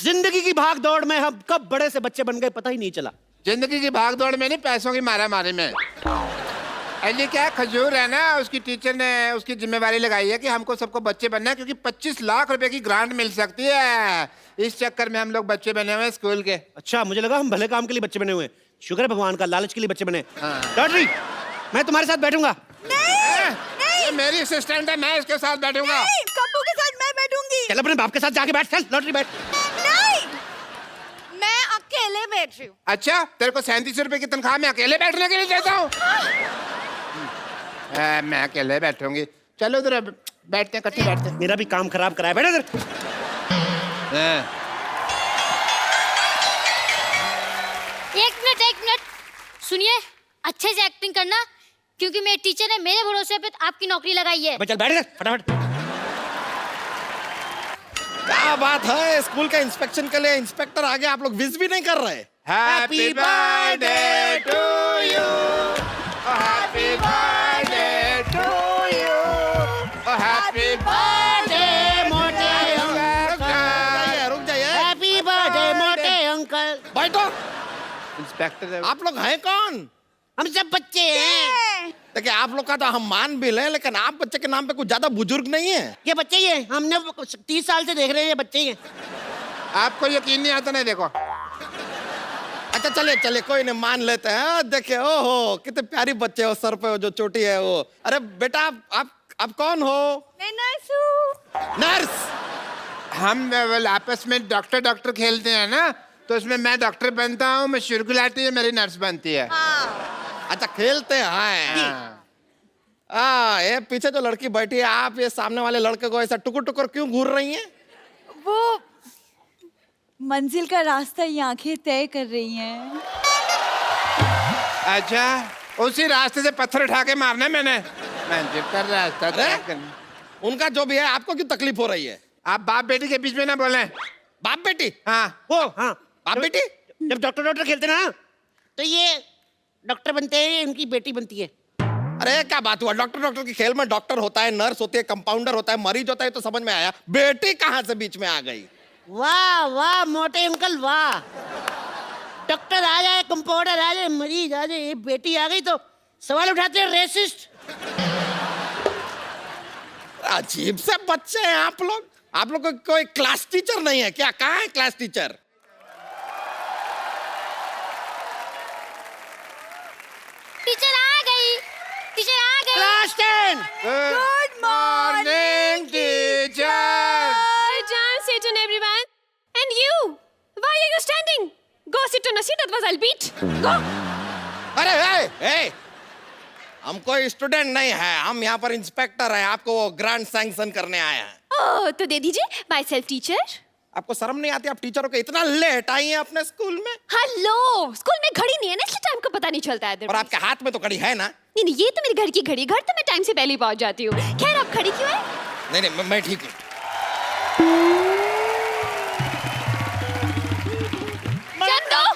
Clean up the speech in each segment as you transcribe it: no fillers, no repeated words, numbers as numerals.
जिंदगी की भाग दौड़ में हम कब बड़े से बच्चे बन गए पता ही नहीं चला। जिंदगी की भाग दौड़ में नहीं, पैसों की मारा मारी में। अली क्या खजूर है ना, उसकी टीचर ने उसकी जिम्मेवारी लगाई है कि हमको सबको बच्चे बनना है, क्योंकि 25 लाख रुपए की ग्रांट मिल सकती है। इस चक्कर में हम लोग बच्चे बने हुए हैं स्कूल के। अच्छा, मुझे लगा हम भले काम के लिए बच्चे बने हुए हैं। शुक्र है भगवान का, लालच के लिए बच्चे बने। लॉटरी, मैं तुम्हारे साथ बैठूंगा। ये मेरी असिस्टेंट है, मैं इसके साथ बैठूंगा। कप्पू के साथ मैं बैठूंगी। चल अपने बाप के साथ जाके बैठ। चल लॉटरी बैठ। नहीं, मैं अकेले बैठ रही हूँ। अच्छा, तेरे को 37 रुपए की तनख्वाह मैं अकेले बैठने के लिए देता हूँ? मैं अकेले बैठूंगी। चलो उधर बैठते हैं, इकट्ठे बैठते हैं। मेरा भी काम खराब कराया। बैठ इधर। एक मिनट सुनिए, अच्छे से एक्टिंग करना, क्योंकि मेरे टीचर ने मेरे भरोसे पे आपकी नौकरी लगाई है। चल बैठ इधर फटाफट। क्या बात है, स्कूल का इंस्पेक्शन के लिए इंस्पेक्टर आ गया, आप लोग विश भी नहीं कर रहे। Happy birthday to you, happy birthday to you, happy birthday मोटे अंकल। रुक जाइए। हैप्पी बर्थडे मोटे अंकल। बैठो। इंस्पेक्टर आप लोग हैं कौन? हम सब बच्चे हैं। देखिए, आप लोग का तो हम मान भी लें, लेकिन आप बच्चे के नाम पे कुछ ज्यादा बुजुर्ग नहीं है। ये बच्चे ही हैं, हमने 30 साल से देख रहे हैं, ये बच्चे ही हैं। आपको यकीन नहीं आता? नहीं देखो। अच्छा चलिए चलिए, कोई नहीं, मान लेते हैं। देखिए, ओहो कितने प्यारी बच्चे हो, सर पे जो चोटी है वो। अरे बेटा, आप कौन हो? मैं नर्स हूँ। नर्स? हम आपस में डॉक्टर खेलते हैं ना, तो उसमें मैं डॉक्टर बनता हूँ, मैं शुरुगुलाती है, मेरी नर्स बनती है। अच्छा, खेलते हैं। ये पीछे जो लड़की बैठी है, आप ये सामने वाले लड़के को ऐसा टुकुर टुकुर क्यों घूर रही हैं? वो मंजिल का रास्ता ये आंखें तय कर रही हैं। अच्छा, उसी रास्ते से पत्थर उठा के मारना मैंने मंजिल का रास्ता तय करना। उनका जो भी है, आपको क्यों तकलीफ हो रही है? आप बाप बेटी के बीच में ना बोलें। बाप बेटी? हाँ हाँ बाप बेटी? जब डॉक्टर खेलते ना, तो ये डॉक्टर बनते हैं, इनकी बेटी बनती है। अरे क्या बात हुआ, डॉक्टर के खेल में डॉक्टर होता है, नर्स होती है, कंपाउंडर होता है, मरीज होता है, तो समझ में आया। बेटी कहाँ से बीच में आ गई? वाह वाह मोटे अंकल वाह। डॉक्टर आ जाए, कंपाउंडर आ जाए, मरीज आ जाए, ये बेटी आ गई तो सवाल उठाते हैं रेसिस्ट। अजीब से बच्चे हैं आप लोग। आप लोग को कोई क्लास टीचर नहीं है क्या? कहाँ है क्लास टीचर? टीचर आ गई। Class 10। Good morning teacher. Sit down, sit down, everyone. And you, why are you standing? Go sit on a seat, otherwise I'll beat. Go. अरे हम कोई स्टूडेंट नहीं है, हम यहाँ पर इंस्पेक्टर हैं, आपको वो ग्रांट सैंक्शन करने आए हैं। Oh, तो दे दीजिए, myself teacher. आपको शर्म नहीं आती? आप टीचरों के इतना लेट आई हैं अपने स्कूल में? हेलो, स्कूल में घड़ी नहीं है ना, इसलिए टाइम का पता नहीं चलता है। और आपके हाथ में तो घड़ी है ना? नहीं, ये तो मेरे घर की घड़ी, घर तो मैं टाइम से पहले ही पहुंच जाती हूँ। खैर, आप खड़ी क्यों है? नहीं, मैं ठीक हूँ। चंदू,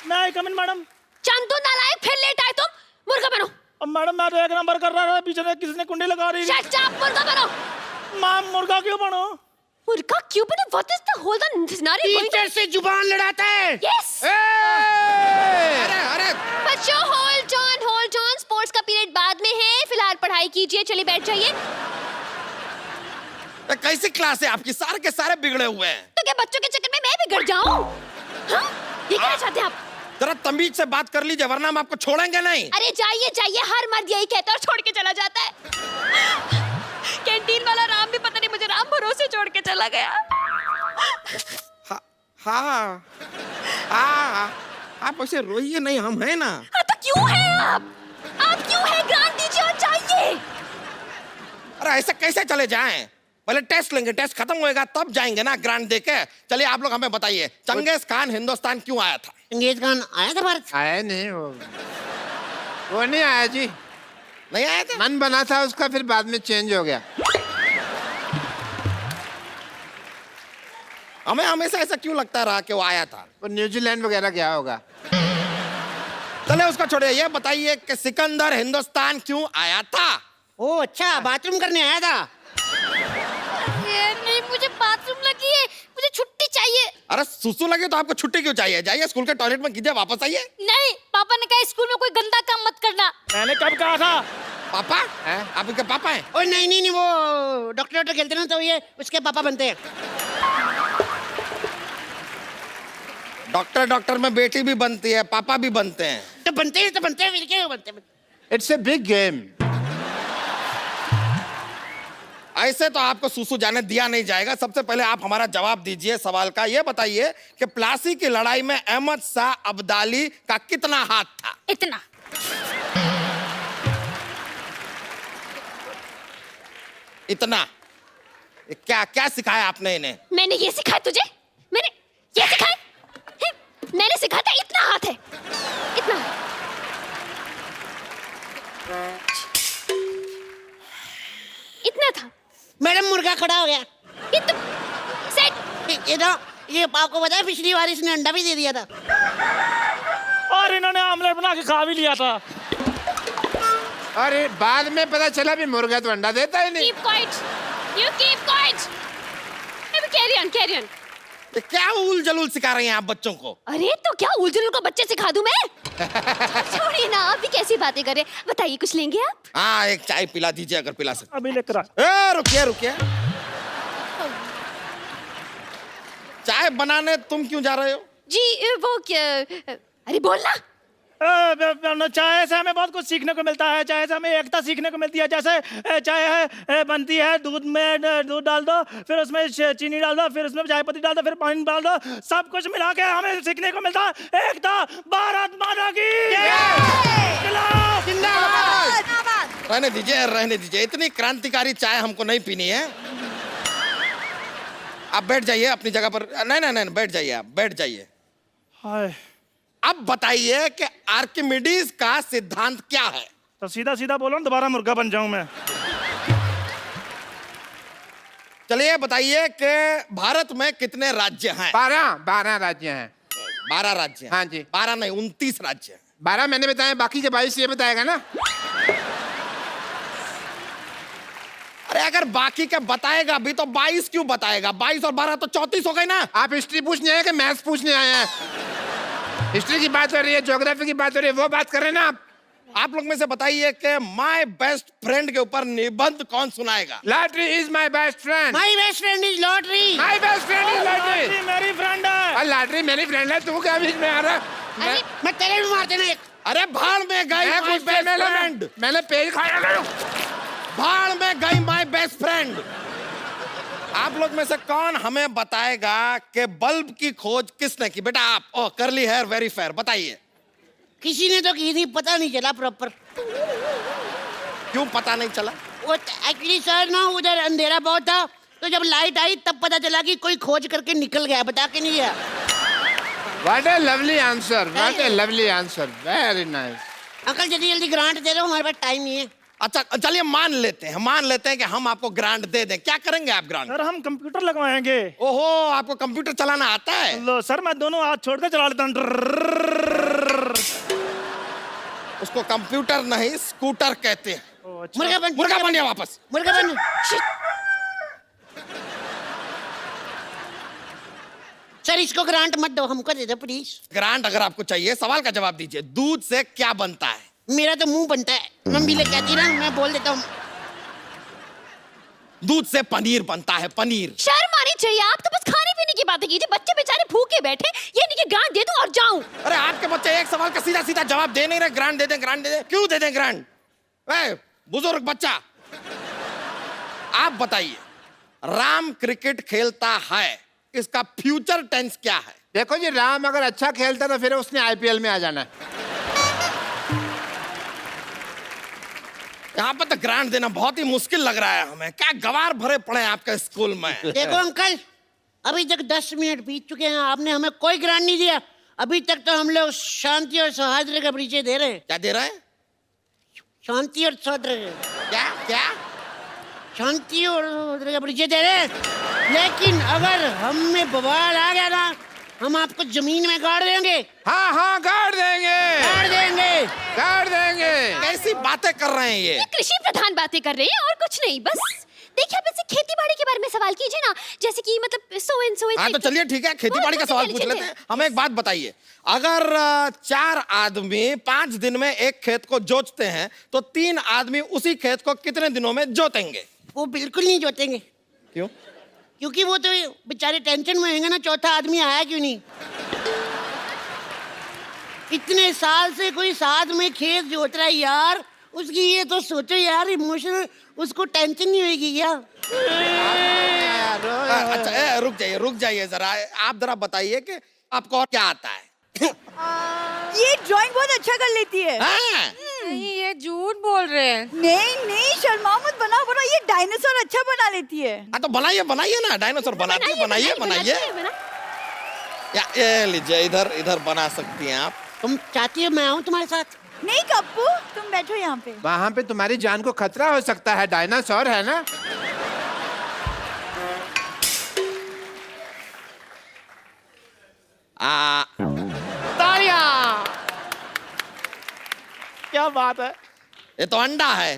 मैं कमिन मैडम। चंदू नालायक, फिर लेट आए तुम। मुर्गा बनो। अब मैडम, मैं तो 1 नंबर कर रहा था, पीछे से किसी ने कुंडी लगा रही। शट अप, मुर्गा बनो। मैम, मुर्गा क्यों बनो? मुर्गा क्यों बनो? What is the whole scenario going on? Teacher से जुबान लड़ाता है। Yes. अरे बच्चों, hold on. स्पोर्ट्स का पीरियड बाद में है, फिलहाल पढ़ाई कीजिए, चलिए बैठ जाइए। कैसी क्लास है आपकी? सारे के सारे बिगड़े हुए हैं। तो क्या बच्चों के चक्कर में मैं बिगड़ जाऊं? हाँ? ये कहना चाहते हैं आप? जरा तमीज से बात कर लीजिए, वरना हम आपको छोड़ेंगे नहीं। अरे जाइए, हर मर्द यही कहता है और छोड़ के चला जाता है। कैंटीन वाला राम भी पता नहीं मुझे राम भरोसे छोड़ के चला गया। हाँ, आप ऐसे रोइए नहीं, हम हैं ना। हाँ, तो क्यों है आप क्यों है? ग्रांट दीजिए और जाइए। अरे ऐसे कैसे चले जाएं? पहले टेस्ट लेंगे, टेस्ट खत्म होएगा तब जाएंगे ना ग्रांट देके। चलिए आप लोग हमें बताइए, चंगेज खान हिंदुस्तान क्यों आया था? चंगेज खान आया था भारत? आया नहीं वो नहीं आया जी। नहीं आया था? मन बना था उसका, फिर बाद में चेंज हो गया। हमें हमेशा ऐसा क्यों लगता रहा कि वो आया था? वो न्यूजीलैंड वगैरह गया होगा। चले उसको छोड़िए, ये बताइए कि सिकंदर हिंदुस्तान क्यों आया था? ओ अच्छा, बाथरूम करने आया था। नहीं, मुझे बाथरूम लगी है, मुझे छुट्टी चाहिए। चाहिए। अरे सुसु लगे तो आपको छुट्टी क्यों चाहिए? जाइए स्कूल के टॉयलेट में कीजिए, वापस आइए। नहीं, पापा ने कहा स्कूल में कोई गंदा काम मत करना। मैंने कब कहा था? पापा आप इनके पापा हैं? ओ नहीं, वो डॉक्टर खेलते ना तो ये उसके पापा बनते हैं। डॉक्टर में बेटी भी बनती है, पापा भी बनते हैं। तो बनते हैं फिर क्या बनते हैं? It's a big game. ऐसे तो आपको सुसु जाने दिया नहीं जाएगा। सबसे पहले आप हमारा जवाब दीजिए सवाल का। ये बताइए कि प्लासी की लड़ाई में अहमद शाह अब्दाली का कितना हाथ था? इतना। इतना। क्या क्या सिखाया आपने इन्हें? मैंने ये सिखाया तुझे? मैंने ये सिखाया? मैंने सिखाया था इतना हाथ है, इतना। इतना था। मैडम मुर्गा खड़ा हो गया। ये तो सेट। ये आपको पता है पिछली बार इसने अंडा भी दे दिया था। और इन्होंने आमलेट बना के खा भी लिया था। अरे बाद में पता चला भी मुर्गा तो अंडा देता ही नहीं। Keep quiet. You keep quiet. Carry on. ये क्या उल जलूल सिखा रही हैं आप बच्चों को? अरे तो क्या उलझुल को बच्चे सिखा दूं मैं? छोड़िए ना, आप भी कैसी बातें कर रहे हैं। बताइए, कुछ लेंगे आप? हाँ, एक चाय पिला दीजिए अगर पिला सकते। अभी लेकर आ। रुकिए। चाय बनाने तुम क्यों जा रहे हो? जी वो क्या? अरे बोलना। चाय से हमें बहुत कुछ सीखने को मिलता है। चाय से हमें एकता सीखने को मिलती है। जैसे चाय है बनती है, दूध में दूध डाल दो, फिर उसमें चीनी डाल दो, फिर उसमें चाय पत्ती डाल दो, फिर पानी डाल दो, सब कुछ मिला के हमें सीखने को मिलता है। एकता, भारत माता की जिंदाबाद। रहने दीजिए। इतनी क्रांतिकारी चाय हमको नहीं पीनी है। आप बैठ जाइए अपनी जगह पर। नहीं, बैठ जाइए, आप बैठ जाइए। हाय, अब बताइए कि आर्किमिडीज का सिद्धांत क्या है? तो सीधा बोलो, दोबारा मुर्गा बन जाऊं मैं। चलिए बताइए कि भारत में कितने राज्य हैं? 12 राज्य हैं। 12 राज्य हैं। हाँ जी। 12 नहीं, 29 राज्य हैं। 12 मैंने बताया, बाकी के 22 ये बताएगा ना। अरे अगर बाकी के बताएगा भी तो 22 क्यों बताएगा? 22 और 12 तो 34 हो गए ना। आप हिस्ट्री पूछने आए कि मैथ्स पूछने आए हैं? हिस्ट्री की बात हो रही है, ज्योग्राफी की बात हो रही है, वो बात कर रहे हैं ना आप लोग में से बताइए कि माय बेस्ट फ्रेंड के ऊपर निबंध कौन सुनाएगा? Lottery is my best friend. My best friend is lottery. My best friend is lottery. मेरी फ्रेंड है। और लॉटरी मेरी फ्रेंड है, तू क्या बीच में आ रहा? मैं तेरे भी मार देना एक। अरे भाड़ में गई मैं माय कुछ बेस्ट फ्रेंड। मैंने पेज खाया ना। भाड़ में गई माय बेस्ट फ्रेंड। आप लोग में से कौन हमें बताएगा कि बल्ब की खोज किसने की? बेटा आप। ओह, करली हेयर वेरी फेयर। बताइए। किसी ने तो की थी, पता नहीं चला प्रॉपर। क्यों पता नहीं चला? वो एक्चुअली सर ना उधर अंधेरा बहुत था, तो जब लाइट आई तब पता चला कि कोई खोज करके निकल गया, बता के नहीं गया। What a lovely answer. What a lovely answer. Very nice. Uncle जल्दी ग्रांट दे दो, हमारे पास टाइम नहीं है। अच्छा चलिए मान लेते हैं कि हम आपको ग्रांट दे दें। क्या करेंगे आप ग्रांट? सर हम कंप्यूटर लगवाएंगे। ओहो, आपको कंप्यूटर चलाना आता है? लो सर, मैं दोनों हाथ छोड़ के चला लेता हूँ। उसको कंप्यूटर नहीं स्कूटर कहते हैं। अच्छा। मुर्गा बनिए वापस। मुर्गा बन। सर इसको ग्रांट मत दो, हमको दे दो प्लीज। ग्रांट अगर आपको चाहिए, सवाल का जवाब दीजिए। दूध से क्या बनता है? मेरा तो मुंह बनता है, मम्मी ले कहती ना, मैं बोल देता हूँ। दूध से पनीर बनता है, पनीर। शर्म आनी चाहिए, आप तो बस खाने पीने की बातें कीजिए। बच्चे बेचारे भूखे बैठे, ये नहीं कि ग्रांट दे दूं और जाऊं। अरे आपके बच्चे एक सवाल का सीधा सीधा जवाब दे नहीं रहे। ग्रांट दे दें। क्यों दे दें ग्रांट? बुजुर्ग बच्चा, आप बताइए, राम क्रिकेट खेलता है, इसका फ्यूचर टेंस क्या है? देखो जी, राम अगर अच्छा खेलता तो फिर उसने आईपीएल में आ जाना है। यहाँ पर तो ग्रांट देना बहुत ही मुश्किल लग रहा है हमें। क्या गवार भरे पड़े हैं आपके स्कूल में। देखो अंकल, अभी तक 10 मिनट बीत चुके हैं, आपने हमें कोई ग्रांट नहीं दिया। अभी तक तो हम लोग शांति और सौहार्द का परिचय दे रहे हैं। क्या दे रहे हैं? शांति और सौहार्द। क्या? शांति और सौहार्द का परिचय दे रहे हैं। लेकिन अगर हम में बवाल आ गया ना, हम आपको जमीन में गाड़ देंगे। हाँ गाड़ देंगे। कैसी बातें कर रहे हैं ये? कृषि प्रधान बातें कर रहे हैं और कुछ नहीं। बस देखिए, आप इससे खेती बाड़ी के बारे में सवाल सवाल कीजिए ना, जैसे कि मतलब सो एंड सो। हाँ तो चलिए ठीक है, खेती बाड़ी का सवाल पूछ लेते हैं। हमें एक बात बताइए, अगर 4 आदमी 5 दिन में एक खेत को जोतते हैं तो 3 आदमी उसी खेत को कितने दिनों में जोतेंगे? वो बिल्कुल नहीं जोतेंगे, क्यों? क्योंकि वो तो बेचारे टेंशन में होंगे ना, चौथा आदमी आया क्यों नहीं। इतने साल से कोई साथ में खेत जोत रहा है यार, उसकी ये तो सोचो यार, इमोशनल उसको टेंशन नहीं होगी क्या? अच्छा रुक जाइए जरा, आप जरा बताइए कि आपको और क्या आता है? ये ड्राइंग बहुत अच्छा कर लेती है। हाँ? नहीं, ये झूठ बोल रहे हैं। नहीं शर्माओ मत, बनाओ ये डायनासोर अच्छा बना लेती है। हाँ तो बनाइए ना, डायनासोर बनाती है, बनाइए। ये लीजिए, इधर बना सकती हैं आप। तुम चाहती हो मैं आऊँ तुम्हारे साथ? नहीं कप्पू, तुम बैठो यहाँ पे। वहां पे तुम्हारी जान को खतरा हो सकता है, डायनासोर है ना। तालियां! क्या बात है। ये तो अंडा है।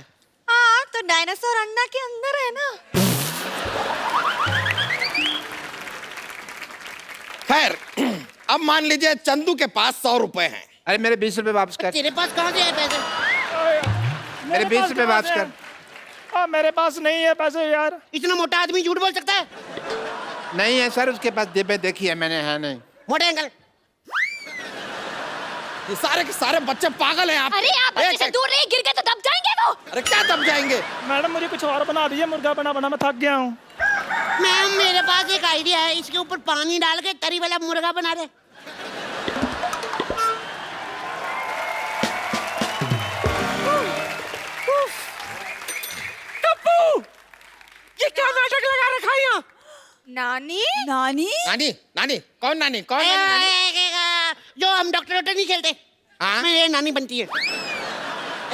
हाँ तो डायनासोर अंडा के अंदर है ना। खैर, अब मान लीजिए चंदू के पास 100 रुपए हैं। अरे मेरे 20 रुपए वापस कर, तेरे पास कहाँ से आए पैसे? मेरे 20 रुपए कहाँ वापस से कर। है? मेरे पास नहीं है पैसे यार। इतना मोटा आदमी झूठ बोल सकता है? नहीं है सर उसके पास, जेबे देखी है मैंने, है नहीं। मोटे अंकल, ये सारे के सारे बच्चे पागल हैं आप। अरे आप बच्चे से दूर रहिए, गिर गए तो दब जाएंगे वो। अरे क्या दब जाएंगे? मैडम मुझे कुछ और बना दीजिए, मुर्गा बना मैं थक गया हूँ। मैम मेरे पास एक आइडिया है, इसके ऊपर पानी डाल के तरी वाला मुर्गा बना दे। ये क्या नाटक लगा रखा है यहाँ? नानी नानी कौन नानी? जो हम डॉक्टर नहीं खेलते, हाँ? मेरी नानी बनती है।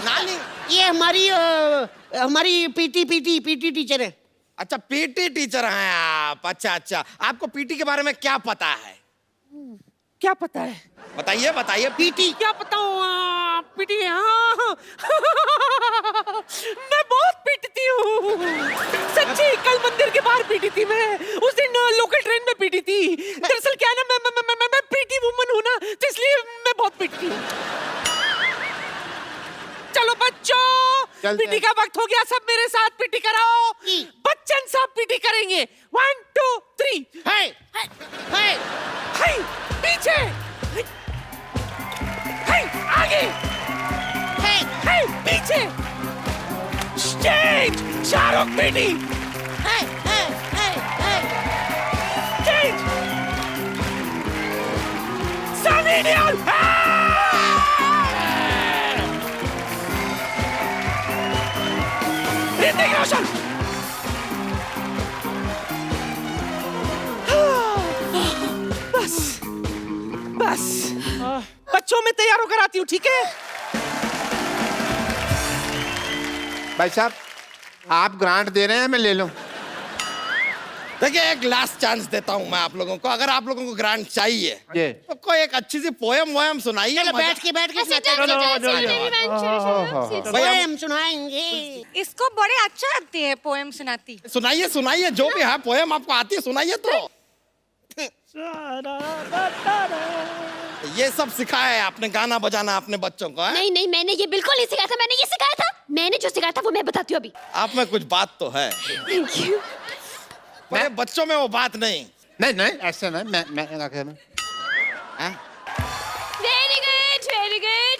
नानी? ये हमारी पीटी टीचर है। अच्छा पीटी टीचर हैं आप। अच्छा आपको पीटी के बारे में क्या पता है? क्या पता है? बताइए। पीटी क्या बताऊँ पीटी? हाँ मैं बहुत पीटती हूँ सच्ची। कल मंदिर के बाहर पीटी थी मैं, उस दिन लोकल ट्रेन में पीटी थी। दरअसल क्या है ना, मैं पीटी वुमन हूँ ना, तो इसलिए मैं बहुत पीटती हूँ। चलो बच्चों, पीटी का वक्त हो गया, सब मेरे साथ पीटी कराओ। बच्चन साहब पीटी करेंगे। 1 2 3। हाय पीछे, आगे, पीछे, stage, Shahrukh PT, stage, Sunny Deol, Hrithik Roshan. बस बच्चों में तैयार होकर आती हूँ, ठीक है? भाई साहब आप ग्रांट दे रहे हैं, मैं ले लूं? देखिए एक लास्ट चांस देता हूँ मैं आप लोगों को, अगर आप लोगों को ग्रांट चाहिए ये तो कोई एक अच्छी सी पोयम सुनाइए। चलो बैठ के पोएम सुनाएंगे। इसको बड़े अच्छा लगती है पोएम सुनाती। सुनाइए जो भी है पोयम आपको आती है, सुनाइए तो। ये सब सिखाया है आपने, गाना बजाना अपने बच्चों को? नहीं मैंने ये बिल्कुल नहीं सिखाया था। मैंने ये सिखाया था, मैंने जो सिखाया था वो मैं बताती हूँ अभी। आप में कुछ बात तो है, थैंक यू। मेरे बच्चों में वो बात नहीं। नहीं ऐसे नहीं, मैं क्या कह रहा हूं?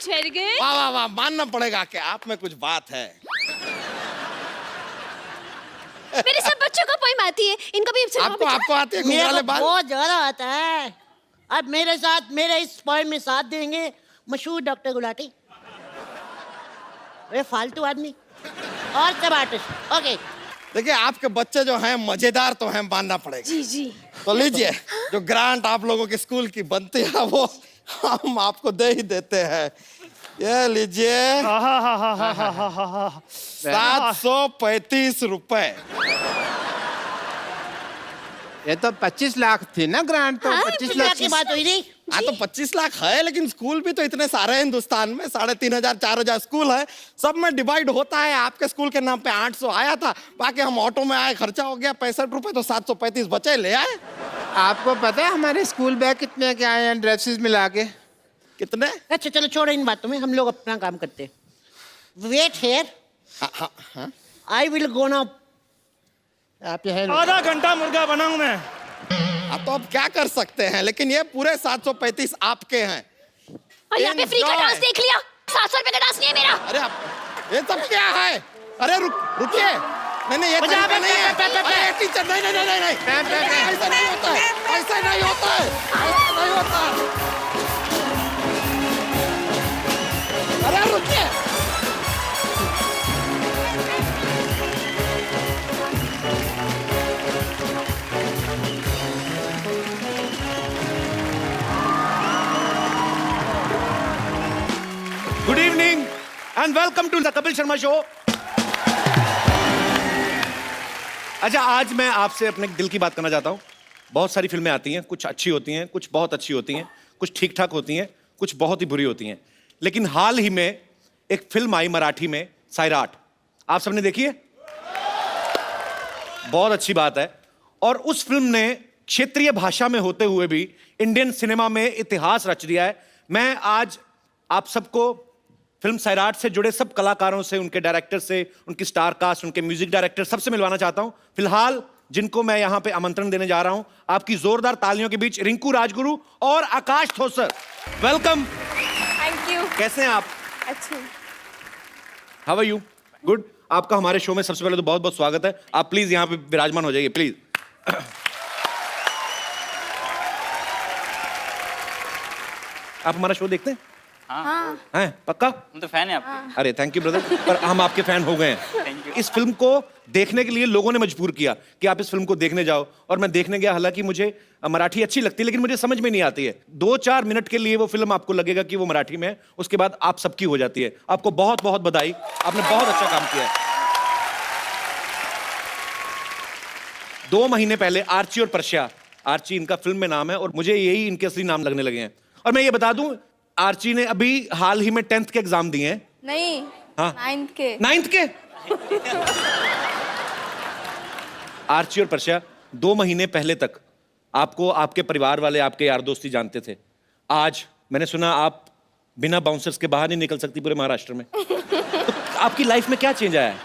Very good. वाह मानना पड़ेगा कि आप में कुछ बात है। मेरे सब बच्चों को पोएम आती है, इनको भी आपको आती है? मेरे घुंघराले को बाल? बहुत ज्यादा आता है। अब मेरे इस पोएम में साथ देंगे मशहूर डॉक्टर गुलाटी, वे फालतू आदमी और सब आर्टिस्ट। ओके देखिए आपके बच्चे जो हैं मजेदार तो हैं, मानना पड़ेगा। जी तो लीजिए, जो ग्रांट आप लोगों के स्कूल की बनती है वो हम आपको दे ही देते हैं। ये लीजिए 735 रुपए। ये तो 25 लाख थी ना ग्रांट, तो 25 लाख की बात हुई नहीं। हाँ तो 25 लाख है, लेकिन स्कूल भी तो इतने सारे हैं हिंदुस्तान में, 3500 4000 स्कूल है, सब में डिवाइड होता है। आपके स्कूल के नाम पे 800 आया था, बाकी हम ऑटो में आए, खर्चा हो गया 65 रुपए, तो 735 बचे, ले आए। आपको पता है हमारे स्कूल बैग कितने के आए हैं ड्रेसेस मिला के? कितने? अच्छा चलो छोड़ो इन बातों में, हम लोग अपना काम करते हैं। वेट हियर, हाँ आई विल गो नाउ। आप ये आधा घंटा मुर्गा बनाऊं मैं। हाँ, तो अब क्या कर सकते हैं, लेकिन ये पूरे 735 आपके हैं। और यहाँ पे फ्री का Enjoy. डांस देख लिया, 700 रुपए का डांस नहीं है मेरा। अरे ये सब क्या है? अरे रुकिए, नहीं ये तरीका नहीं है। अरे टीचर, नहीं ऐसा नहीं होता है, ऐसा नहीं होता है, ऐसा नहीं होता है। अरे रुकिए, good evening and welcome to the Kapil Sharma show. अच्छा, आज मैं आपसे अपने दिल की बात करना चाहता हूँ। बहुत सारी फिल्में आती हैं, कुछ अच्छी होती हैं, कुछ बहुत अच्छी होती हैं, कुछ ठीक ठाक होती हैं, कुछ बहुत ही बुरी होती हैं। लेकिन हाल ही में एक फिल्म आई मराठी में, सैराट। आप सबने देखी है? बहुत अच्छी बात है। और उस फिल्म ने क्षेत्रीय भाषा में होते हुए भी इंडियन सिनेमा में इतिहास रच दिया है। मैं आज आप सबको फिल्म सैराट से जुड़े सब कलाकारों से, उनके डायरेक्टर से, उनकी स्टार कास्ट, उनके म्यूजिक डायरेक्टर, सबसे मिलवाना चाहता हूं। फिलहाल जिनको मैं यहां पे आमंत्रण देने जा रहा हूं, आपकी जोरदार तालियों के बीच रिंकू राजगुरु और Akash Thosar. Welcome. Thank you. कैसे हैं आप? अच्छी। How are you? गुड। आपका हमारे शो में सबसे पहले तो बहुत बहुत स्वागत है। आप प्लीज यहां पे विराजमान हो जाइए, प्लीज। आप हमारा शो देखते हैं? हाँ। हैं? पक्का? हम तो फैन है आपके। अरे थैंक यू ब्रदर, पर हम आपके फैन हो गए हैं। Thank you. इस फिल्म को देखने के लिए लोगों ने मजबूर किया कि आप इस फिल्म को देखने जाओ, और मैं देखने गया। हालांकि मुझे मराठी अच्छी लगती है, लेकिन मुझे समझ में नहीं आती है। 2-4 मिनट के लिए वो फिल्म आपको लगेगा कि वो मराठी में है, उसके बाद आप सबकी हो जाती है। आपको बहुत बहुत बधाई, आपने बहुत अच्छा काम किया है। 2 महीने पहले आर्ची और पर्शिया, आर्ची इनका फिल्म में नाम है और मुझे यही इनके असली नाम लगने लगे हैं। और मैं ये बता दूं, आर्ची ने अभी हाल ही में 10th के एग्जाम दिए हैं। नहीं, हाँ। 9th के। 9th के? आर्ची और पर्शिया 2 महीने पहले तक आपको आपके परिवार वाले, आपके यार दोस्ती जानते थे। आज मैंने सुना आप बिना बाउंसर्स के बाहर नहीं निकल सकती पूरे महाराष्ट्र में। तो आपकी लाइफ में क्या चेंज आया है?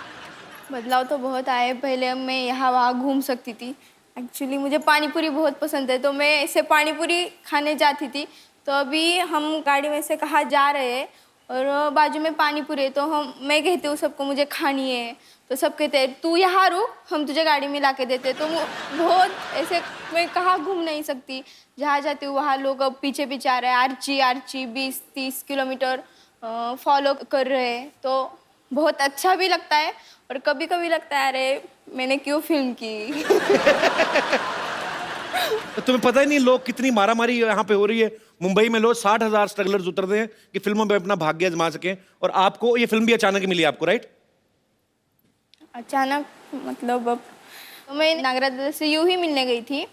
बदलाव तो बहुत आए। पहले मैं यहाँ वहाँ घूम सकती थी। एक्चुअली मुझे पानीपुरी बहुत पसंद है, तो मैं ऐसे पानीपुरी खाने जाती थी। तो अभी हम गाड़ी में से कहाँ जा रहे हैं और बाजू में पानीपुरी है, तो मैं कहती हूँ सबको मुझे खानी है, तो सब कहते हैं तू यहाँ रुक, हम तुझे गाड़ी में ला के देते। तो बहुत ऐसे, मैं कहाँ घूम नहीं सकती। जहाँ जाती हूँ वहाँ लोग अब पीछे पीछे आ रहे हैं, आर्ची 20-30 किलोमीटर फॉलो कर रहे हैं। तो बहुत अच्छा भी लगता है और कभी कभी लगता है अरे मैंने क्यों फिल्म की। तुम्हें पता ही नहीं लोग कितनी मारामारी यहाँ पे हो रही है। मुंबई में लोग 60,000 स्ट्रगलर्स उतरते हैं कि फिल्मों में अपना भाग्य आजमा सकें, और आपको ये फिल्म भी अचानक मिली आपको, राइट? अचानक मतलब अब तो मैं नागराज दादा से यूं ही मिलने गई थी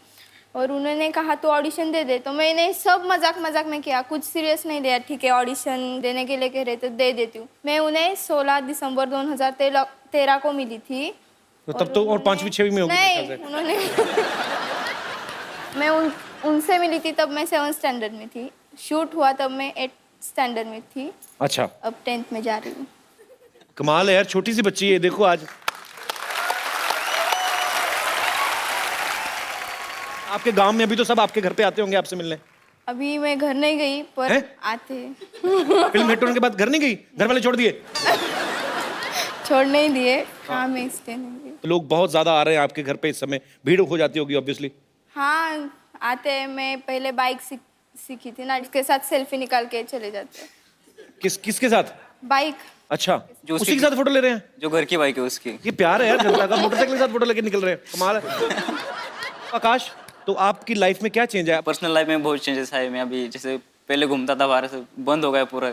और उन्होंने कहा तो ऑडिशन दे दे। तो मैंने सब मजाक में किया, कुछ सीरियस नहीं लिया। ठीक है, ऑडिशन देने के लिए कह रहे तो दे देती हूँ। मैं उन्हें 16 दिसंबर 2013 को मिली थी। तो तब तो और 5वीं 6वीं में होगी मेरे ख्याल नहीं, उन्होंने मैं उनसे मिली थी तब मैं 7th स्टैंडर्ड में थी। शूट हुआ तब मैं 8th स्टैंडर्ड में थी। से। अच्छा, अब 10th में जा रही हूँ। कमाल है यार, छोटी सी बच्ची है, देखो आज। आपके गांव में अभी तो सब आपके घर पे आते होंगे आपसे मिलने। अभी मैं घर नहीं गई पर हैं? आते। फिल्म हिट होने के बाद घर नहीं गई? घर वाले छोड़ दिए? छोड़ नहीं दिए। हाँ, मैं इसलिए नहीं गई। तो लोग बहुत ज्यादा आ रहे हैं आपके घर पे इस समय, भीड़ हो जाती होगी ऑब्वियसली। हाँ, आते हैं। मैं पहले बाइक सीखी थी ना, इसके साथ सेल्फी निकाल के चले जाते हैं। किसके साथ? बाइक। अच्छा, जो उसी के साथ फोटो ले रहे हैं? जो घर की बाइक है उसकी। ये प्यार है यार जनता का, मोटरसाइकिल के साथ फोटो लेके निकल रहे हैं, कमाल है। आकाश, तो आपकी लाइफ में क्या चेंज आया? पर्सनल लाइफ में बहुत चेंजेस आए। मैं अभी जैसे पहले घूमता था बाहर से, बंद हो गया पूरा।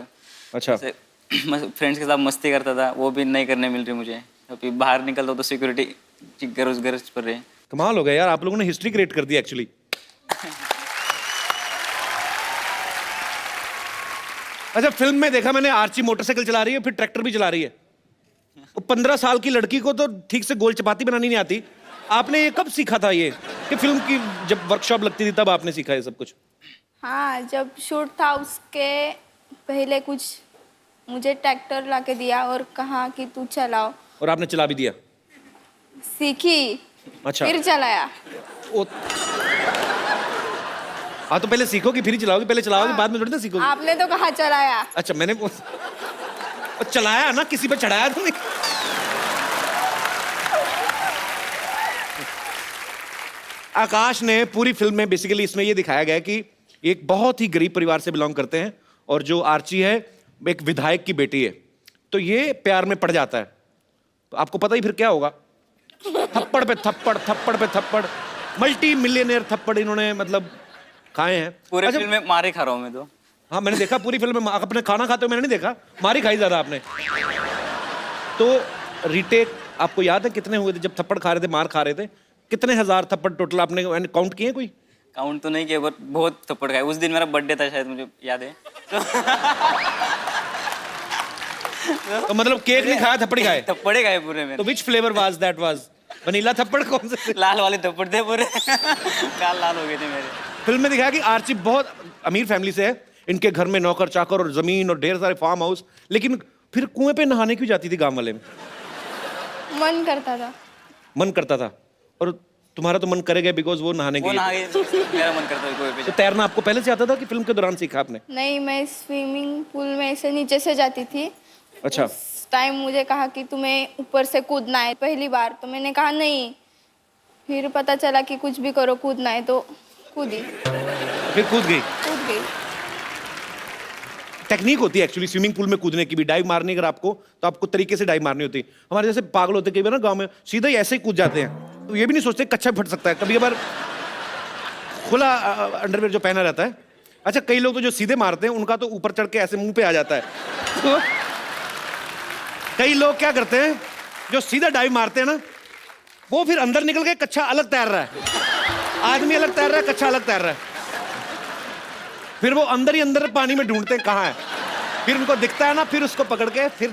अच्छा, फ्रेंड्स के साथ मस्ती करता था, वो भी नहीं करने मिल रही मुझे। अभी बाहर निकलता तो सिक्योरिटी गरज पर रहे। कमाल हो गया यार, आप लोगों ने हिस्ट्री क्रिएट कर दी एक्चुअली। अच्छा, फिल्म में देखा मैंने आर्ची मोटरसाइकिल चला रही है, फिर ट्रैक्टर भी चला रही है। 15 साल की लड़की को तो ठीक से गोल चपाती बनानी नहीं आती। आपने ये कब सीखा था ये, कि फिल्म की जब वर्कशॉप लगती थी तब आपने सीखा ये सब कुछ? हाँ, जब शूट था उसके पहले कुछ मुझे ट्रैक्टर लाके दिया और कहा कि तू चलाओ, और आपने चला भी दिया? सीखी। अच्छा। फिर चलाया। हाँ, तो पहले सीखोगी फिर ही चलाओगी, पहले चलाओगी बाद में थोड़ी ना सीखोगी। आपने तो कहा चलाया। अच्छा, मैंने चलाया ना, किसी पे चढ़ाया तो नहीं। आकाश ने पूरी फिल्म में बेसिकली इसमें ये दिखाया गया कि एक बहुत ही गरीब परिवार से बिलोंग करते हैं, और जो आर्ची है एक विधायक की बेटी है, तो ये प्यार में पड़ जाता है। तो आपको पता ही फिर क्या होगा, थप्पड़ पे थप्पड़, थप्पड़ पे थप्पड़, मल्टी मिलियनेयर थप्पड़ इन्होंने मतलब खाए हैं। पूरे अच्छा, फिल्म में मारे खा रहा हूँ मैं तो। हाँ, मैंने देखा पूरी फिल्म में। अपने खाना खाते हुए मैंने नहीं देखा, मारी खाई ज्यादा आपने। तो रीटेक आपको याद है कितने हुए थे जब थप्पड़ खा रहे थे, मार खा रहे थे? कितने हजार थप्पड़ टोटल आपने काउंट किए कोई? काउंट तो नहीं किया, बट बहुत थप्पड़ खाए। उस दिन मेरा बर्थडे था शायद, मुझे याद है। तो मतलब केक नहीं खाया, थप्पड़ खाए? थप्पड़े खाए पूरे में। तो which flavour was that? Was vanilla थप्पड़? कौन से? लाल वाले थप्पड़ थे पूरे। गाल लाल हो गए थे मेरे। फिल्म में दिखाया कि आर्ची बहुत अमीर फैमिली से है, इनके घर में नौकर चाकर और जमीन और ढेर सारे फार्म हाउस, लेकिन फिर कुएं पे नहाने क्यों जाती थी गांव वाले में? मन करता था। मन करता था, और तुम्हारा तो मन करेगा बिकॉज वो नहाने वो के नहा लिए। गए, मेरा मन करता है कोई पे तो तैरना आपको पहले से आता था कि फिल्म के दौरान सीखा आपने? नहीं, मैं स्विमिंग पूल में ऐसे नीचे से जाती थी। अच्छा। उस टाइम मुझे कहा कि तुम्हें ऊपर से कूदना है पहली बार, तो मैंने कहा नहीं। फिर पता चला कि कुछ भी करो कूदना है, तो कूदी। फिर कूद गई? कूद गई। टेक्निक होती है एक्चुअली स्विमिंग पूल में कूदने की भी। डाइव मारनी अगर आपको, तो आपको तरीके से डाइव मारनी होती है। हमारे जैसे पागल होते कई बार ना गांव में, सीधा ही ऐसे ही कूद जाते हैं, तो ये भी नहीं सोचते कच्चा फट सकता है। कभी कभार खुला अंडरवेयर जो पहना रहता है। अच्छा, कई लोग तो जो सीधे मारते हैं उनका तो ऊपर चढ़ के ऐसे मुंह पे आ जाता है। तो कई लोग क्या करते हैं, जो सीधा डाइव मारते हैं ना, वो फिर अंदर निकल के कच्चा अलग तैर रहा है, आदमी अलग तैर रहा है, कच्चा अलग तैर रहा है। फिर वो अंदर ही अंदर पानी में ढूंढते हैं कहाँ है, फिर उनको दिखता है ना, फिर उसको पकड़ के फिर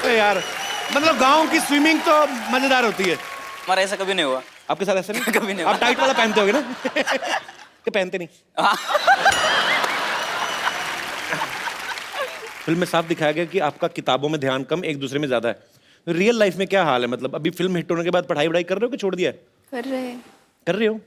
यार, मतलब गांव की स्विमिंग तो मजेदार होती है। हमारा ऐसा कभी नहीं हुआ। आपके साथ ऐसा नहीं? कभी नहीं आप टाइट वाला पहनते होगे ना? कि पहनते नहीं? फिल्म में साफ दिखाया गया कि आपका किताबों में ध्यान कम, एक दूसरे में ज्यादा है। रियल लाइफ में क्या हाल है? मतलब अभी फिल्म हिट होने के बाद पढ़ाई वढ़ाई कर रहे हो कि छोड़ दिया है? कर रहे हैं। कर रहे हो?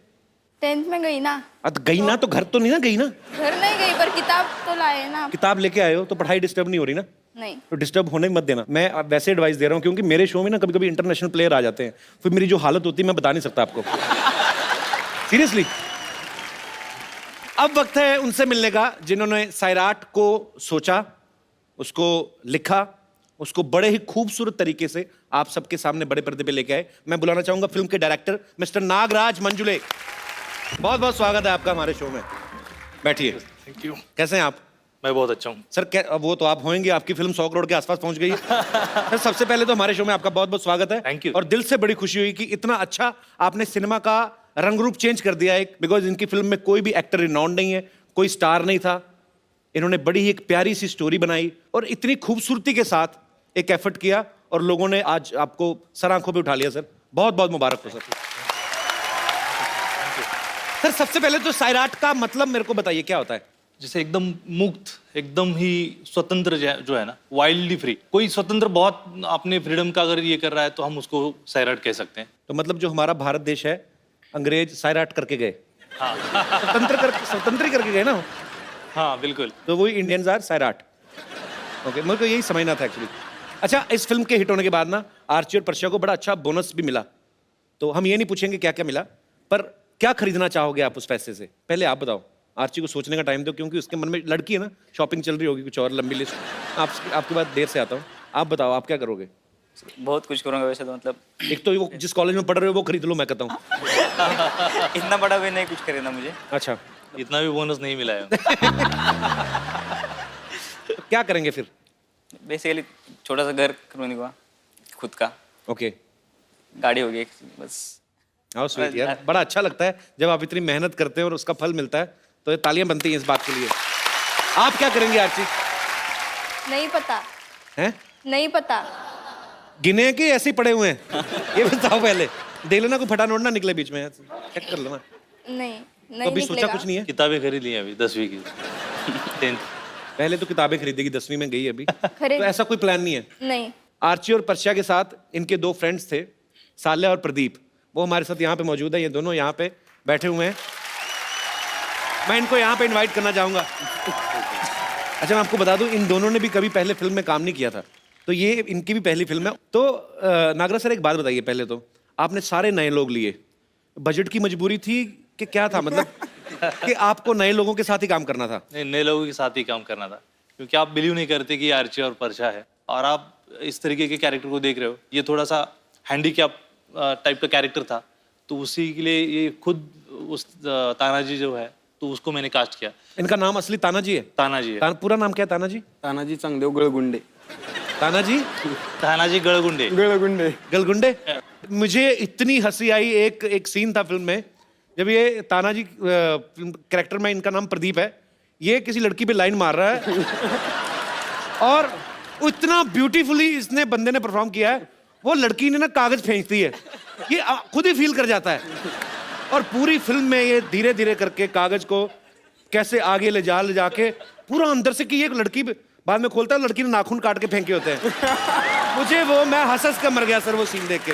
10th में गई ना। अब गई ना तो घर तो नहीं ना गई ना? घर नहीं गई, पर किताब तो लाए ना। किताब लेके आए हो तो पढ़ाई डिस्टर्ब नहीं हो रही ना? नहीं। तो डिस्टर्ब होने मत देना। मैं अब वैसे एडवाइस दे रहा हूँ क्योंकि मेरे शो में ना कभी कभी इंटरनेशनल प्लेयर आ जाते हैं, फिर मेरी जो हालत होती है मैं बता नहीं सकता आपको। सीरियसली। अब वक्त है उनसे मिलने का जिन्होंने सैराट को सोचा, उसको लिखा, उसको बड़े ही खूबसूरत तरीके से आप सबके सामने बड़े पर्दे पे लेके आए। मैं बुलाना चाहूंगा फिल्म के डायरेक्टर मिस्टर नागराज मंजुले। बहुत बहुत स्वागत है आपका हमारे शो में। बैठिए। Thank you. कैसे हैं आप? मैं बहुत अच्छा हूँ सर। क्या वो तो आप होंगे, आपकी फिल्म 100 करोड़ के आसपास पहुंच गई है। सर, सबसे पहले तो हमारे शो में आपका बहुत बहुत स्वागत है। Thank you. और दिल से बड़ी खुशी हुई कि इतना अच्छा आपने सिनेमा का रंग रूप चेंज कर दिया है, बिकॉज इनकी फिल्म में कोई भी एक्टर रिनाउंड नहीं है, कोई स्टार नहीं था। इन्होंने बड़ी ही एक प्यारी सी स्टोरी बनाई और इतनी खूबसूरती के साथ एक एफर्ट किया, और लोगों ने आज आपको सर आंखों पे उठा लिया। सर, बहुत बहुत मुबारक हो सर। सर, सबसे पहले तो सैराट का मतलब मेरे को बताइए, क्या होता है? जैसे एकदम मुक्त, एकदम ही स्वतंत्र जो है ना, वाइल्डली फ्री। कोई स्वतंत्र बहुत अपने फ्रीडम का अगर ये कर रहा है तो हम उसको सैराट कह सकते हैं। तो मतलब जो हमारा भारत देश है, अंग्रेज सैराट करके गए। हाँ। स्वतंत्र ही करके गए ना। हाँ बिल्कुल। तो वही इंडियंस आर सैराट। ओके, मेरे को यही समझना था एक्चुअली। अच्छा, इस फिल्म के हिट होने के बाद ना आर्ची और पर्शिया को बड़ा अच्छा बोनस भी मिला। तो हम ये नहीं पूछेंगे क्या क्या मिला, पर क्या खरीदना चाहोगे आप उस पैसे से? पहले आप बताओ। आर्ची को सोचने का टाइम दो, क्योंकि उसके मन में लड़की है ना, शॉपिंग चल रही होगी कुछ और लंबी लिस्ट। आपके बाद देर से आता हूँ। आप बताओ, आप क्या करोगे? बहुत कुछ करूँगा वैसे तो, मतलब एक तो वो जिस कॉलेज में पढ़ रहे हो वो खरीद लो, मैं कहता हूँ। इतना बड़ा भी नहीं कुछ खरीदना मुझे। अच्छा, इतना भी बोनस नहीं मिला है। तो क्या करेंगे फिर? बेसिकली छोटा सा घर खरीदने का खुद का। ओके, गाड़ी हो गई बस। हाउ स्वीट यार, बड़ा अच्छा लगता है जब आप इतनी मेहनत करते हैं और उसका फल मिलता है, तो ये तालियां बनती हैं इस बात के लिए। आप क्या करेंगे आरची? नहीं पता, हैं? नहीं पता। गिने के ऐसे ही पड़े हुए हैं? ये बताओ पहले, देख लेना कोई फटा नोट ना निकले बीच में, चेक कर लेना। नहीं, तो नहीं अभी सोचा निकलेगा। कुछ नहीं है? किताबें खरीद ली हैं अभी 10वीं की 10th। पहले तो किताबें खरीदेगी, 10वीं में गई अभी, खरीद- तो ऐसा कोई प्लान नहीं है? नहीं। आर्ची और पर्शिया के साथ इनके 2 फ्रेंड्स थे, साल्या और प्रदीप, वो हमारे साथ यहाँ पे मौजूद है। ये दोनों यहाँ पे बैठे हुए हैं, मैं इनको यहाँ पे इनवाइट करना चाहूंगा। अच्छा, मैं आपको बता दूं, इन दोनों ने भी कभी पहले फिल्म में काम नहीं किया था, तो ये इनकी भी पहली फिल्म है। तो नागराज सर, एक बात बताइए, पहले तो आपने सारे नए लोग लिए, बजट की मजबूरी थी कि क्या था, मतलब कि आपको नए लोगों के साथ ही काम करना था? नहीं, नए लोगों के साथ ही काम करना था, क्योंकि आप बिलीव नहीं करते कि आर्ची और पर्शा है, और आप इस तरीके के कैरेक्टर को देख रहे हो। ये थोड़ा सा हैंडीकैप टाइप का कैरेक्टर था, तो उसी के लिए ये खुद उस तानाजी जो है, तो उसको मैंने कास्ट किया। इनका नाम असली तानाजी है? तानाजी है। पूरा नाम क्या है तानाजी? तानाजी चांगदेव गळगुंडे। तानाजी? तानाजी गळगुंडे। गळगुंडे। गलगुंडे। मुझे इतनी हंसी आई, एक सीन था फिल्म में, जब ये तानाजी कैरेक्टर में, इनका नाम प्रदीप है, ये किसी लड़की पे लाइन मार रहा है और इतना ब्यूटीफुली इसने बंदे ने परफॉर्म किया है, वो लड़की ने ना कागज फेंकती है, ये खुद ही फील कर जाता है, और पूरी फिल्म में ये धीरे धीरे करके कागज को कैसे आगे ले जाके पूरा अंदर से, कि ये लड़की बाद में खोलता है, लड़की ने नाखून काट के फेंके होते हैं। मुझे वो, मैं हंस कर मर गया सर वो सीन देख के,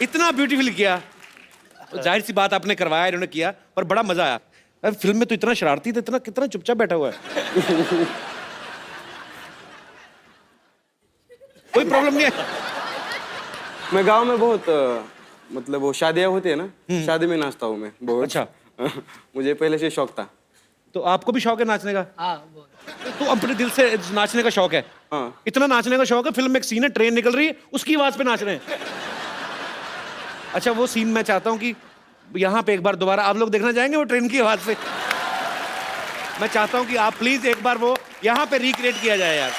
इतना ब्यूटीफुल किया। तो जाहिर सी बात, आपने करवाया, इन्होंने किया, पर बड़ा मजा आया। अब फिल्म में तो इतना शरारती था, कितना चुपचाप बैठा हुआ है। कोई प्रॉब्लम नहीं है? मैं गांव में बहुत मतलब वो शादियां होती है ना, शादी में नाचता हूँ मैं बहुत। अच्छा। मुझे पहले से शौक था। तो आपको भी शौक है नाचने का? तो अपने दिल से नाचने का शौक है? हाँ। इतना नाचने का शौक है, फिल्म में एक सीन है, ट्रेन निकल रही है, उसकी आवाज पे नाच रहे हैं। अच्छा, वो सीन मैं चाहता हूँ कि यहाँ पे एक बार दोबारा आप लोग देखना चाहेंगे, वो ट्रेन की आवाज से? मैं चाहता हूँ कि आप प्लीज एक बार वो यहाँ पे रिक्रिएट किया जाए यार।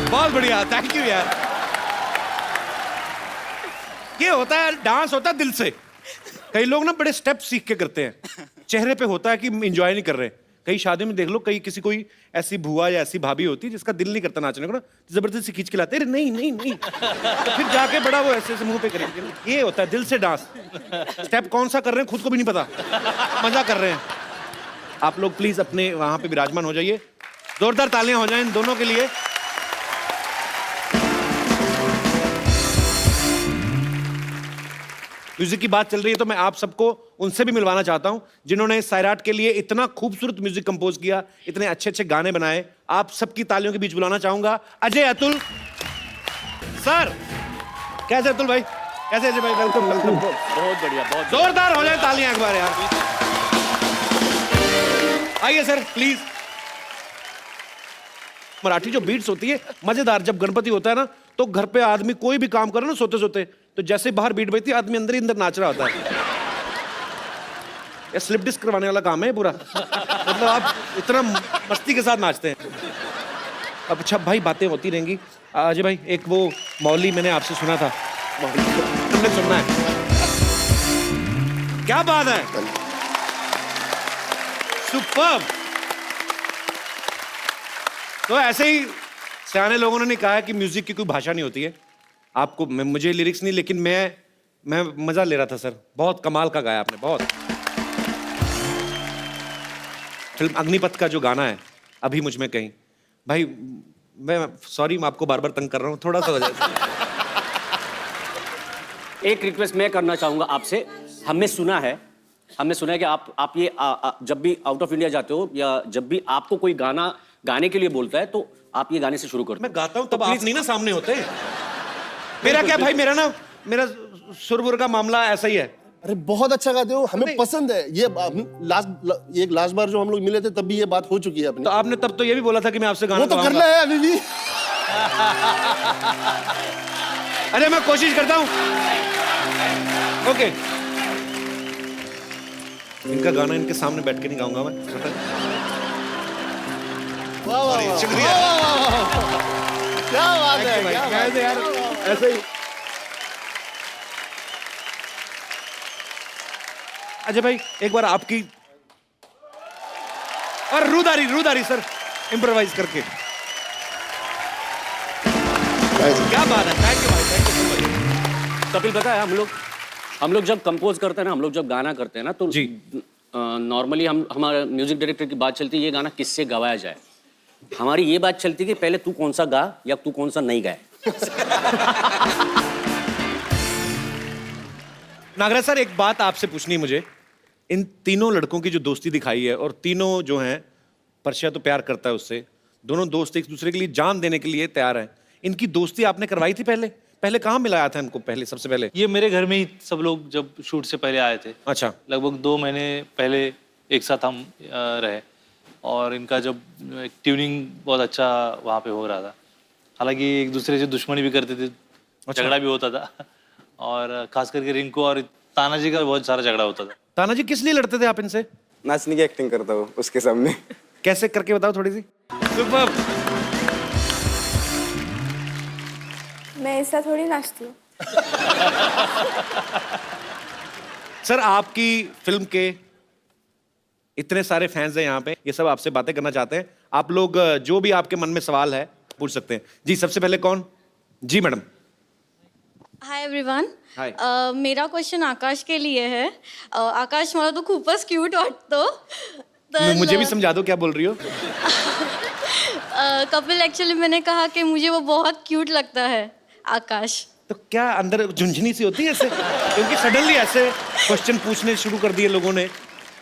बहुत बढ़िया, थैंक यू यार। ये होता है, डांस होता है दिल से। कई लोग ना बड़े स्टेप सीख के करते हैं, चेहरे पे होता है कि एंजॉय नहीं कर रहे। कई शादी में देख लो, कई किसी कोई ऐसी बुआ या ऐसी भाभी होती है जिसका दिल नहीं करता नाचने को ना, जबरदस्ती खींच के लाते, अरे नहीं नहीं नहीं, तो फिर जाके बड़ा वो ऐसे ऐसे मुंह पे करेंगे। ये होता है दिल से डांस। स्टेप कौन सा कर रहे हैं खुद को भी नहीं पता, मजा कर रहे हैं। आप लोग प्लीज अपने वहां पे विराजमान हो जाइए, जोरदार तालियां हो जाएं इन दोनों के लिए। म्यूजिक की बात चल रही है, तो मैं आप सबको उनसे भी मिलवाना चाहता हूं जिन्होंने सैराट के लिए इतना खूबसूरत म्यूजिक कंपोज किया, इतने अच्छे अच्छे गाने बनाए। आप सबकी तालियों के बीच बुलाना चाहूंगा अजय अतुल सर। कैसे अतुल भाई? कैसे अजय भाई? Welcome welcome. बहुत बढ़िया, बहुत जोरदार हो जाए तालियां एक बार यार। आइए सर प्लीज। मराठी जो बीट्स होती है मजेदार, जब गणपति होता है ना, तो घर पे आदमी कोई भी काम करे ना सोते सोते, तो जैसे बाहर बीट बजती है आदमी अंदर ही अंदर नाच रहा होता है। ये स्लिप डिस्क करवाने वाला काम है पूरा। मतलब आप इतना मस्ती के साथ नाचते हैं। अब अच्छा भाई, बातें होती रहेंगी। अजय भाई, एक वो मौली मैंने आपसे सुना था, तुमने सुनना है? क्या बात है, सुपर्ब। तो ऐसे ही सियाने लोगों ने कहा है कि म्यूजिक की कोई भाषा नहीं होती है। आपको मुझे लिरिक्स नहीं, लेकिन मैं मजा ले रहा था सर, बहुत कमाल का गाया आपने, बहुत। फिल्म अग्निपथ का जो गाना है, अभी मुझ में कहीं, भाई मैं सॉरी, मैं आपको बार बार तंग कर रहा हूँ, थोड़ा सा हो जाए। एक रिक्वेस्ट मैं करना चाहूंगा आपसे। हमने सुना है कि आप ये जब भी आउट ऑफ इंडिया जाते हो या जब भी आपको कोई गाना गाने के लिए बोलता है, तो आप ये गाने से शुरू करो। मैं गाता हूँ तब आप नहीं ना सामने होते। मेरा क्या भाई, मेरा सुरबुर का मामला ऐसा ही है। अरे बहुत अच्छा गाते हो, हमें पसंद है ये। लास्ट बार जो हम लोग मिले थे तब भी ये बात हो चुकी है अपनी। तो आपने तब तो ये भी बोला था कि मैं आपसे गाना वो तो करना है अभी भी। अरे मैं कोशिश करता हूँ। ओके, इनका गाना इनके सामने बैठ के नहीं गाऊंगा मैं। शुक्रिया, क्या बात है, क्या बात है यार, ऐसे ही। अजय भाई एक बार आपकी और रूदारी सर इम्प्रोवाइज करके। क्या बात है, थैंक यू भाई, thank you so much. Kapil पता है हम लोग जब कंपोज करते हैं ना, हम लोग जब गाना करते हैं ना, तो जी नॉर्मली हमारे म्यूजिक डायरेक्टर की बात चलती है ये गाना किससे गवाया जाए। हमारी ये बात चलती है कि पहले तू कौन सा गा या तू कौन सा नहीं गाए। नागराज सर एक बात आपसे पूछनी है मुझे। इन तीनों लड़कों की जो दोस्ती दिखाई है, और तीनों जो हैं, परशिया तो प्यार करता है उससे, दोनों दोस्त एक दूसरे के लिए जान देने के लिए तैयार हैं। इनकी दोस्ती आपने करवाई थी पहले कहाँ मिलाया था इनको पहले, सबसे पहले? ये मेरे घर में ही सब लोग जब शूट से पहले आए थे। अच्छा। लगभग 2 महीने पहले एक साथ हम रहे, और इनका जब ट्यूनिंग बहुत अच्छा वहाँ पे हो रहा था। हालांकि एक दूसरे से दुश्मनी भी करते थे, झगड़ा भी होता था, और खास करके रिंकू और तानाजी का बहुत सारा झगड़ा होता था। तानाजी किस लिए लड़ते थे आप इनसे? नाचने की एक्टिंग करता हूँ उसके सामने। कैसे करके बताओ थोड़ी सी। सुपर। मैं ऐसा थोड़ी नाचती हूँ। सर आपकी फिल्म के इतने सारे फैंस हैं यहाँ पे, ये सब आपसे बातें करना चाहते हैं। आप लोग जो भी आपके मन में सवाल है पूछ सकते हैं। जी सबसे पहले कौन? जी मैडम। Hi everyone. हाय। मेरा क्वेश्चन आकाश के लिए है। आकाश मला तो खूपच क्यूट वाटतो। तर मुझे भी समझा दो क्या बोल रही हो। कपिल एक्चुअली मैंने कहा कि मुझे वो बहुत क्यूट लगता है आकाश। तो क्या अंदर झुंझुनी सी होती है ऐसे? क्योंकि सडनली ऐसे क्वेश्चन पूछने शुरू कर दिए लोगों ने,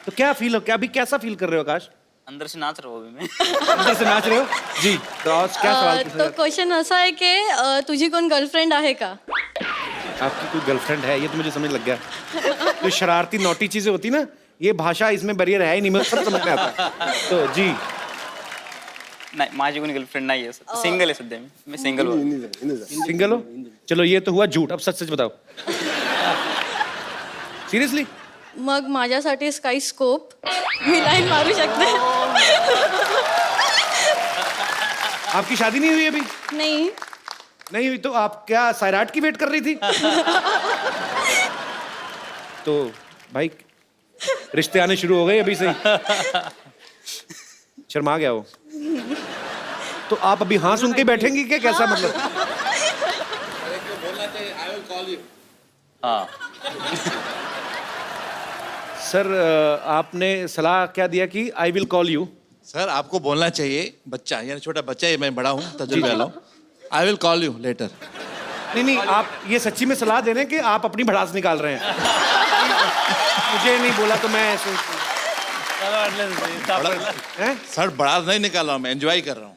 तो क्या फील हो, क्या अभी कैसा फील कर रहे हो आकाश? अंदर से नाच रहा हूँ अभी मैं। अंदर से नाच रहे हो? जी तो आज क्या सवाल पूछा? तो क्वेश्चन ऐसा है कि तुझी कोण गर्लफ्रेंड आहे का? आपकी कोई गर्लफ्रेंड है? ये तो मुझे समझ लग गया। तो शरारती नोटी चीजें होती ना, ये भाषा इसमें बैरियर है ही नहीं, मुझे सब समझ में आता है। तो जी नाही माझी कोणी गर्लफ्रेंड नाही आहे, सिंगल आहे सध्या मी सिंगल हूँ। सिंगल हो? चलो ये तो हुआ झूठ, अब सच सच बताओ। सीरियसली? मग माझ्यासाठी स्काई स्कोप मी लाईन मारू शकते? आपकी शादी नहीं हुई अभी? नहीं हुई तो आप क्या सायराट की वेट कर रही थी? तो भाई रिश्ते आने शुरू हो गए अभी से ही। शर्मा गया वो। तो आप अभी हाँ सुन के बैठेंगी क्या? कैसा मतलब? हाँ सर आपने सलाह क्या दिया कि I will call you? Sir आपको बोलना चाहिए, बच्चा यानी छोटा बच्चा है, मैं बड़ा हूँ, तजुर्बा वाला हूँ। I will call you later. नहीं आप ये सच्ची में सलाह दे रहे हैं कि आप अपनी भड़ास निकाल रहे हैं? मुझे नहीं बोला तो मैं ऐसे सर बड़ा नहीं निकाल रहा हूँ, मैं एंजॉय कर रहा हूँ।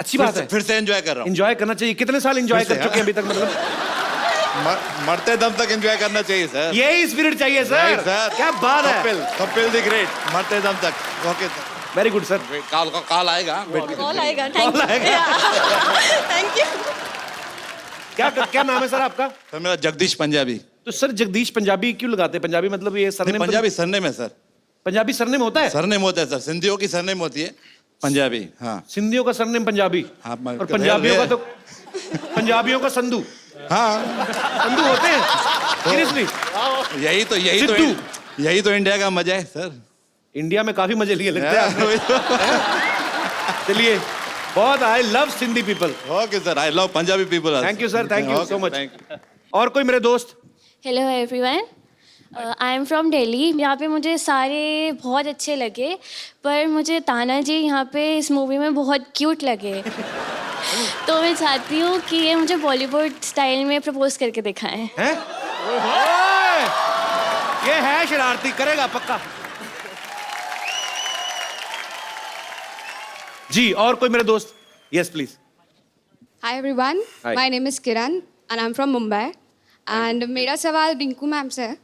अच्छी बात है, फिर से एंजॉय कर रहा हूँ। एंजॉय करना चाहिए। कितने साल एंजॉय कर चुके हैं अभी तक? मतलब मरते दम तक एंजॉय करना चाहिए सर। यही स्पिरिट चाहिए सर। क्या बात है। कपिल द ग्रेट, मरते दम तक। Okay sir, very good sir. Call आएगा। कॉल आएगा। Thank you. क्या नाम है सर आपका? सर मेरा जगदीश पंजाबी। तो सर जगदीश पंजाबी क्यों लगाते हैं? पंजाबी मतलब ये सरनेम? पंजाबी सरनेम है सर। पंजाबी सरनेम होता है? सरनेम होता है सर, सिंधियों की सरनेम होती है पंजाबी। हाँ सिंधियों का सरनेम पंजाबी। हाँ, और पंजाबियों का तो पंजाबियों का संधू। हाँ संधू होते हैं सीरियसली? यही तो इंडिया का मजा है सर। इंडिया में काफी मजे लिए लगते हैं। चलिए बहुत, I love Sindhi people. Okay sir, I love Punjabi people. Thank you sir, thank you so much. और कोई मेरे दोस्त? Hello everyone, I am from Delhi. यहाँ पे मुझे सारे बहुत अच्छे लगे, पर मुझे तानाजी यहाँ पे इस मूवी में बहुत क्यूट लगे। तो मैं चाहती हूँ कि ये मुझे बॉलीवुड स्टाइल में प्रपोज करके दिखाएं। हैं? ये है शरारती, करेगा पक्का। जी और कोई मेरे दोस्त? Yes please. Hi everyone, Hi. my name is Kiran and I'm from Mumbai. And मेरा सवाल रिंकू मैम से है